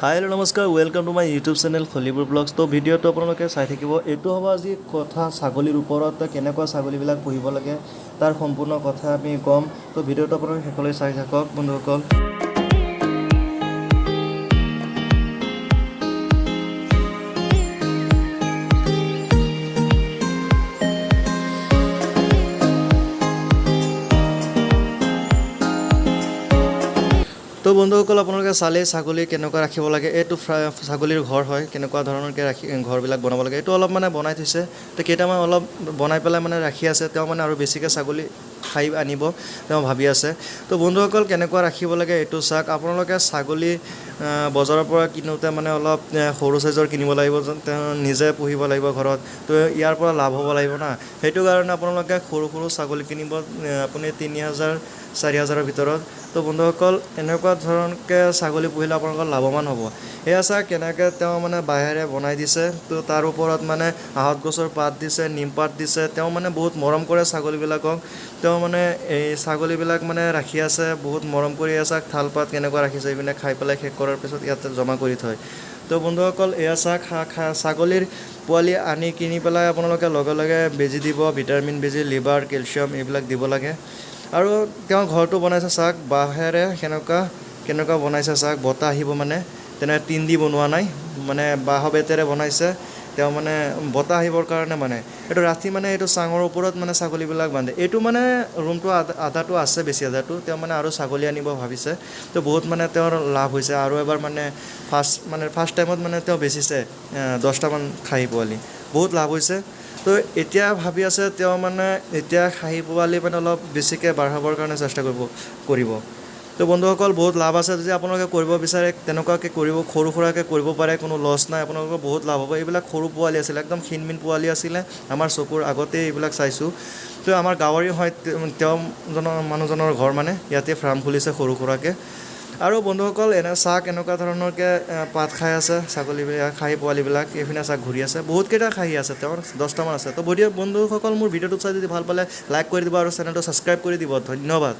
হাই hello' নমস্কাৰ welcome to my YouTube channel খলিবোৰ vlogs তো ভিডিঅ'টো আপোনালোকে চাই থাকিব এইটো হ'ব আজি কথা ছাগলীৰ ওপৰত কেনেকুৱা ছাগলীবিলাক পুহিব লাগে তাৰ সম্পূৰ্ণ কথা আমি ক'ম তো ভিডিঅ'টো আপোনালোকে শেষলৈ চাই থাকক বন্ধুসকল তো বন্ধুসকল আপোনালোকে চালে ছাগলী কেনেকুৱা ৰাখিব লাগে এইটো ছাগলীৰ ঘৰ হয় কেনেকুৱা ধৰণৰকৈ ৰাখি ঘৰবিলাক বনাব লাগে এইটো অলপ মানে বনাই থৈছে তো কেইটামান অলপ বনাই পেলাই মানে ৰাখি আছে তেওঁ মানে আৰু বেছিকৈ ছাগলী খাই আনিব তেওঁ ভাবি আছে তো বন্ধুসকল কেনেকুৱা ৰাখিব লাগে এইটো চাওক আপোনালোকে ছাগলী বজাৰৰ পৰা কিনোতে মানে অলপ সৰু সাইজৰ কিনিব লাগিব তেওঁ নিজে পুহিব লাগিব ঘৰত তো ইয়াৰ পৰা লাভ হ'ব লাগিব না সেইটো কাৰণে আপোনালোকে সৰু সৰু ছাগলী কিনিব আপুনি 3000 4000ৰ ভিতৰত তো বন্ধুসকল এনেকুৱা ধৰণকৈ ছাগলী পুহিলে আপোনালোকৰ লাভৱান হ'ব এয়া চাওক কেনেকৈ তেওঁ মানে বাহিৰে বনাই দিছে তো তাৰ ওপৰত মানে আহঁত গছৰ পাত দিছে নিম পাত দিছে তেওঁ মানে বহুত মৰম কৰে ছাগলীবিলাকক তেওঁ মানে এই ছাগলীবিলাক মানে ৰাখি আছে বহুত মৰম কৰি আছে থাল পাত কেনেকুৱা ৰাখিছে এইপিনে খাই পেলাই শেষ কৰাৰ পিছত ইয়াতে জমা কৰি থয় তো বন্ধুসকল এয়া চাওক ছাগলীৰ পোৱালি আনি কিনি পেলাই আপোনালোকে লগে লগে বেজী দিব ভিটামিন বেজী লিভাৰ কেলছিয়াম এইবিলাক দিব লাগে আৰু তেওঁ ঘৰটো বনাইছে চাওক বাঁহেৰে কেনেকুৱা বনাইছে চাওক বতাহ আহিব মানে তেনে টিন দি বনোৱা নাই মানে বাঁহ বেতেৰে বনাইছে তেওঁ মানে বতাহ আহিবৰ কাৰণে মানে এইটো ৰাতি মানে এইটো চাঙৰ ওপৰত মানে ছাগলীবিলাক বান্ধে এইটো মানে ৰুমটো আধাটো আছে বেছি আধাটো তেওঁ মানে আৰু ছাগলী আনিব ভাবিছে তো বহুত মানে তেওঁৰ লাভ হৈছে আৰু এবাৰ মানে ফাৰ্ষ্ট টাইমত মানে তেওঁ বেচিছে 10টামান খাহী পোৱালি বহুত লাভ হৈছে তো এতিয়া ভাবি আছে তেওঁ মানে এতিয়া খাহী পোৱালি মানে অলপ বেছিকৈ বঢ়াবৰ কাৰণে চেষ্টা কৰিব তো বন্ধুসকল বহুত লাভ আছে যদি আপোনালোকে কৰিব বিচাৰে তেনেকুৱাকৈ কৰিব সৰু সুৰাকৈ কৰিব পাৰে কোনো লছ নাই আপোনালোকৰ বহুত লাভ হ'ব এইবিলাক সৰু পোৱালি আছিলে একদম ক্ষীণমিন পোৱালি আছিলে আমাৰ চকুৰ আগতে এইবিলাক চাইছোঁ তো আমাৰ গাঁৱৰে হয় মানুহজনৰ ঘৰ মানে ইয়াতে ফাৰ্ম খুলিছে সৰু সুৰাকৈ আৰু বন্ধুসকল চাওক এনেকুৱা ধৰণৰকৈ পাত খাই আছে ছাগলীবিলাক খাহী পোৱালিবিলাক এইপিনে চাওক ঘূৰি আছে বহুতকেইটা খাহী আছে তেওঁৰ 10টামান আছে তো বন্ধুসকল মোৰ ভিডিঅ'টো চাই যদি ভাল পালে লাইক কৰি দিব আৰু চেনেলটো ছাবস্ক্ৰাইব কৰি দিব ধন্যবাদ।